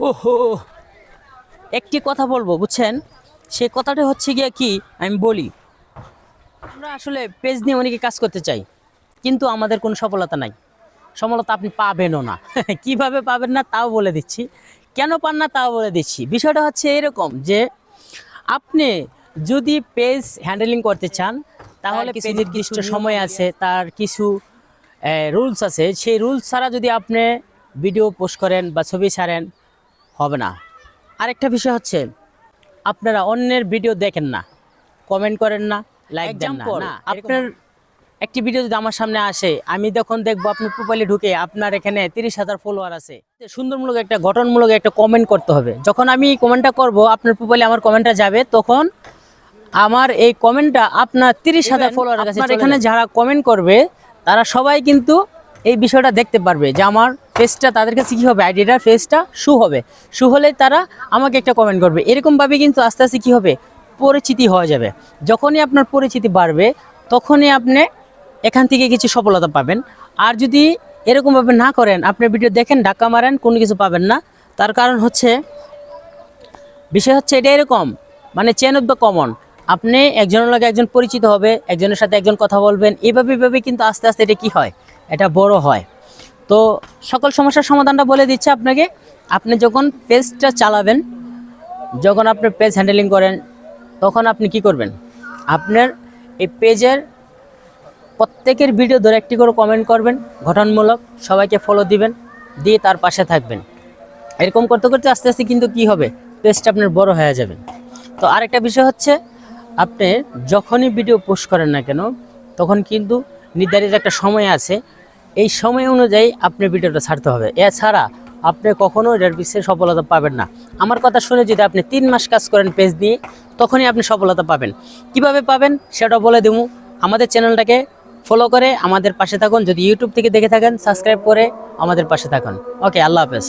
ওহো, একটি কথা বলবো বুঝছেন, সেই কথাটা হচ্ছে গিয়ে কি আমি বলি। আমরা আসলে পেজ নিয়ে অনেকে কাজ করতে চাই, কিন্তু আমাদের কোনো সফলতা নাই। সফলতা আপনি পাবেনও না। কিভাবে পাবেন না তাও বলে দিচ্ছি, কেন পান না তাও বলে দিচ্ছি। বিষয়টা হচ্ছে এরকম যে আপনি যদি পেজ হ্যান্ডেলিং করতে চান, তাহলে কিছু নির্দিষ্ট সময় আছে, তার কিছু রুলস আছে। সেই রুলস ছাড়া যদি আপনি ভিডিও পোস্ট করেন বা ছবি ছাড়েন, হবে না। আরেকটা বিষয় হচ্ছে, আপনারা অন্যের ভিডিও দেখেন না, কমেন্ট করেন না, লাইক দেন না। আপনার একটি ভিডিও যদি আমার সামনে আসে, আমি যখন দেখবো আপনার প্রোফাইলে ঢুকে আপনার এখানে 30,000 ফলোয়ার আছে, সুন্দরমূলক একটা গঠনমূলক একটা কমেন্ট করতে হবে। যখন আমি কমেন্টটা করব, আপনার প্রোফাইলে আমার কমেন্টটা যাবে, তখন আমার এই কমেন্টটা আপনার 30,000 ফলোয়ারের কাছে চলে যাবে। এখানে যারা কমেন্ট করবে তারা সবাই কিন্তু এই বিষয়টা দেখতে পারবে যে আমার ফেসটা তাদের কাছে কী হবে, আইডিটার ফেসটা শু হবে। শু হলে তারা আমাকে একটা কমেন্ট করবে। এরকমভাবে কিন্তু আস্তে আস্তে কী হবে, পরিচিতি হয়ে যাবে। যখনই আপনার পরিচিতি বাড়বে, তখনই আপনি এখান থেকে কিছু সফলতা পাবেন। আর যদি এরকমভাবে না করেন, আপনার ভিডিও দেখেন, ধাক্কা মারেন, কোনো কিছু পাবেন না। তার কারণ হচ্ছে, বিষয় হচ্ছে এটা এরকম, মানে চেন অফ দ্য কমন। আপনি একজনের লগে একজন পরিচিত হবে, একজনের সাথে একজন কথা বলবেন, এইভাবে কিন্তু আস্তে আস্তে এটা কি হয়, এটা বড় হয়। তো সকল সমস্যার সমাধানটা বলে দিচ্ছে আপনাকে। আপনি যখন পেজটা চালাবেন, যখন আপনি পেজ হ্যান্ডেলিং করেন, তখন আপনি কি করবেন, আপনার এই পেজের প্রত্যেকের ভিডিও ধরে একটি করে কমেন্ট করবেন, গঠনমূলক, সবাইকে ফলো দিবেন, দিয়ে তার পাশে থাকবেন। এরকম করতে করতে আস্তে আস্তে কিন্তু কি হবে, পেজটা আপনার বড় হয়ে যাবে। তো আরেকটা বিষয় হচ্ছে, আপনি যখনই ভিডিও পোস্ট করেন না কেন, তখন কিন্তু নির্ধারিত একটা সময় আছে, এই সময় অনুযায়ী আপনি ভিডিওটা ছাড়তে হবে। এছাড়া আপনি কখনো এটার পিছিয়ে সফলতা পাবেন না। আমার কথা শুনে যদি আপনি 3 মাস কাজ করেন পেজ নিয়ে, তখনই আপনি সফলতা পাবেন। কিভাবে পাবেন সেটা বলে দেবো। আমাদের চ্যানেলটাকে ফলো করে আমাদের পাশে থাকুন। যদি ইউটিউব থেকে দেখে থাকেন, সাবস্ক্রাইব করে আমাদের পাশে থাকুন। ওকে, আল্লাহ হাফেজ।